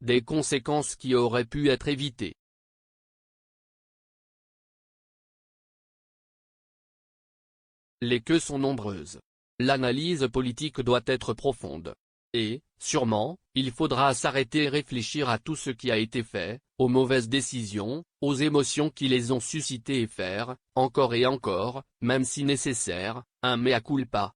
des conséquences qui auraient pu être évitées. Les queues sont nombreuses. L'analyse politique doit être profonde. Et, sûrement, il faudra s'arrêter et réfléchir à tout ce qui a été fait, aux mauvaises décisions, aux émotions qui les ont suscitées et faire, encore et encore, même si nécessaire, un mea culpa.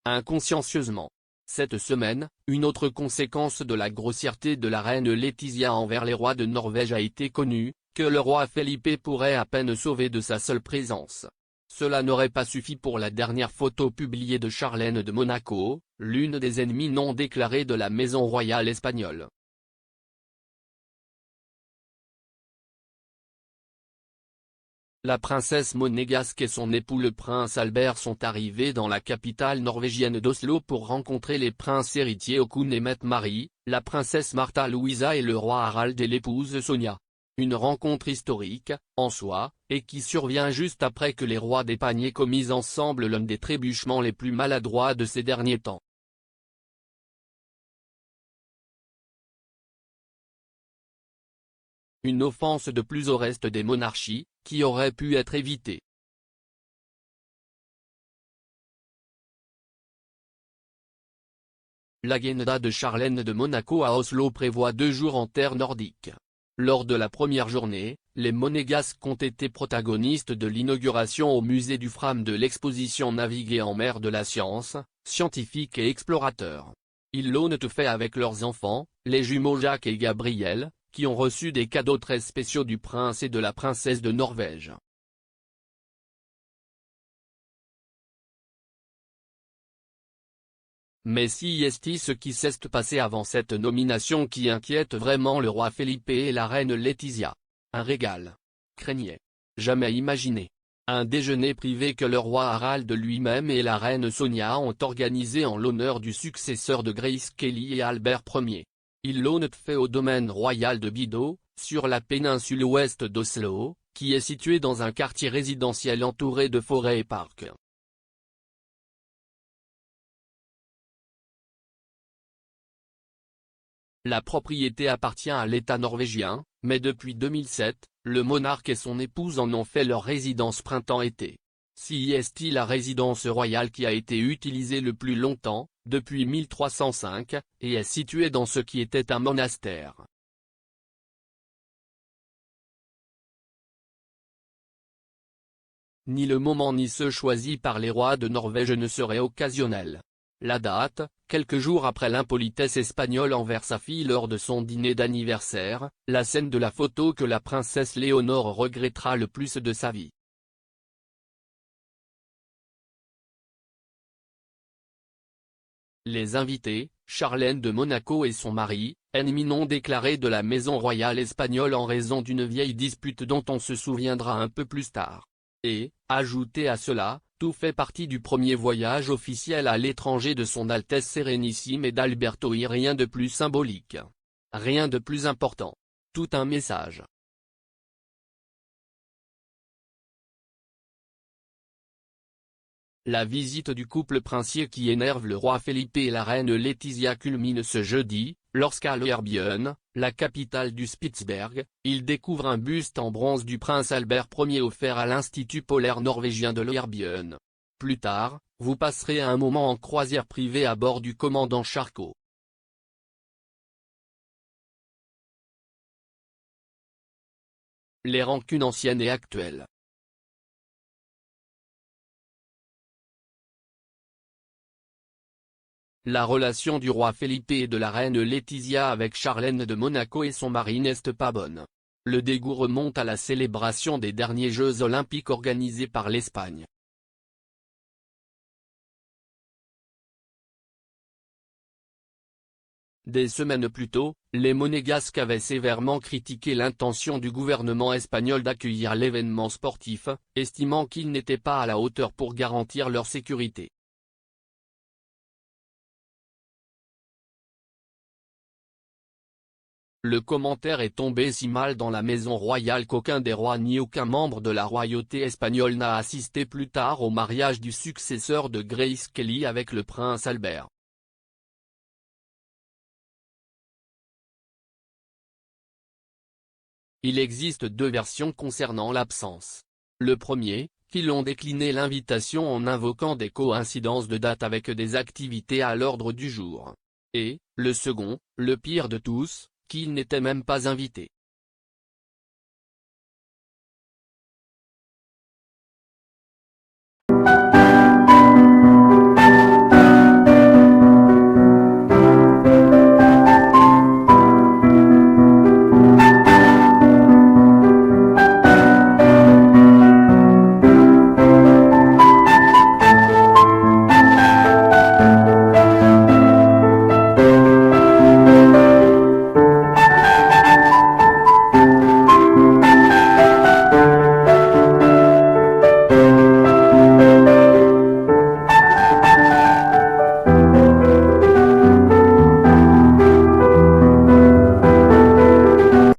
Inconsciencieusement. Cette semaine, une autre conséquence de la grossièreté de la reine Laetitia envers les rois de Norvège a été connue, que le roi Felipe pourrait à peine sauver de sa seule présence. Cela n'aurait pas suffi pour la dernière photo publiée de Charlène de Monaco, l'une des ennemies non déclarées de la maison royale espagnole. La princesse monégasque et son époux le prince Albert sont arrivés dans la capitale norvégienne d'Oslo pour rencontrer les princes héritiers Haakon et Mette-Marie, la princesse Martha Louisa et le roi Harald et l'épouse Sonia. Une rencontre historique, en soi, et qui survient juste après que les rois d'Espagne aient commis ensemble l'un des trébuchements les plus maladroits de ces derniers temps. Une offense de plus au reste des monarchies, qui aurait pu être évitée. L'agenda de Charlène de Monaco à Oslo prévoit 2 jours en terre nordique. Lors de la première journée, les monégasques ont été protagonistes de l'inauguration au musée du Fram de l'exposition Naviguer en mer de la science, scientifiques et explorateurs. Ils l'ont fait avec leurs enfants, les jumeaux Jacques et Gabriel, qui ont reçu des cadeaux très spéciaux du prince et de la princesse de Norvège. Mais si est ce qui s'est passé avant cette nomination qui inquiète vraiment le roi Felipe et la reine Laetitia. Un régal. Craignez. Jamais imaginé. Un déjeuner privé que le roi Harald lui-même et la reine Sonia ont organisé en l'honneur du successeur de Grace Kelly et Albert Ier. Ils l'ont fait au domaine royal de Bido, sur la péninsule ouest d'Oslo, qui est situé dans un quartier résidentiel entouré de forêts et parcs. La propriété appartient à l'État norvégien, mais depuis 2007, le monarque et son épouse en ont fait leur résidence printemps-été. Si est la résidence royale qui a été utilisée le plus longtemps, depuis 1305, et est située dans ce qui était un monastère. Ni le moment ni ceux choisis par les rois de Norvège ne seraient occasionnels. La date, quelques jours après l'impolitesse espagnole envers sa fille lors de son dîner d'anniversaire, la scène de la photo que la princesse Léonore regrettera le plus de sa vie. Les invités, Charlène de Monaco et son mari, ennemis non déclarés de la maison royale espagnole en raison d'une vieille dispute dont on se souviendra un peu plus tard. Et, ajoutez à cela, tout fait partie du premier voyage officiel à l'étranger de son Altesse Sérénissime et d'Alberto I. Rien de plus symbolique. Rien de plus important. Tout un message. La visite du couple princier qui énerve le roi Felipe et la reine Laetitia culmine ce jeudi, lorsqu'à Longyearbyen, la capitale du Spitsberg, ils découvrent un buste en bronze du prince Albert Ier offert à l'Institut polaire norvégien de Longyearbyen. Plus tard, vous passerez un moment en croisière privée à bord du commandant Charcot. Les rancunes anciennes et actuelles. La relation du roi Felipe et de la reine Laetitia avec Charlène de Monaco et son mari n'est pas bonne. Le dégoût remonte à la célébration des derniers Jeux olympiques organisés par l'Espagne. Des semaines plus tôt, les monégasques avaient sévèrement critiqué l'intention du gouvernement espagnol d'accueillir l'événement sportif, estimant qu'il n'était pas à la hauteur pour garantir leur sécurité. Le commentaire est tombé si mal dans la maison royale qu'aucun des rois ni aucun membre de la royauté espagnole n'a assisté plus tard au mariage du successeur de Grace Kelly avec le prince Albert. Il existe deux versions concernant l'absence. Le premier, qui l'ont décliné l'invitation en invoquant des coïncidences de date avec des activités à l'ordre du jour. Et, le second, le pire de tous, qu'il n'était même pas invité.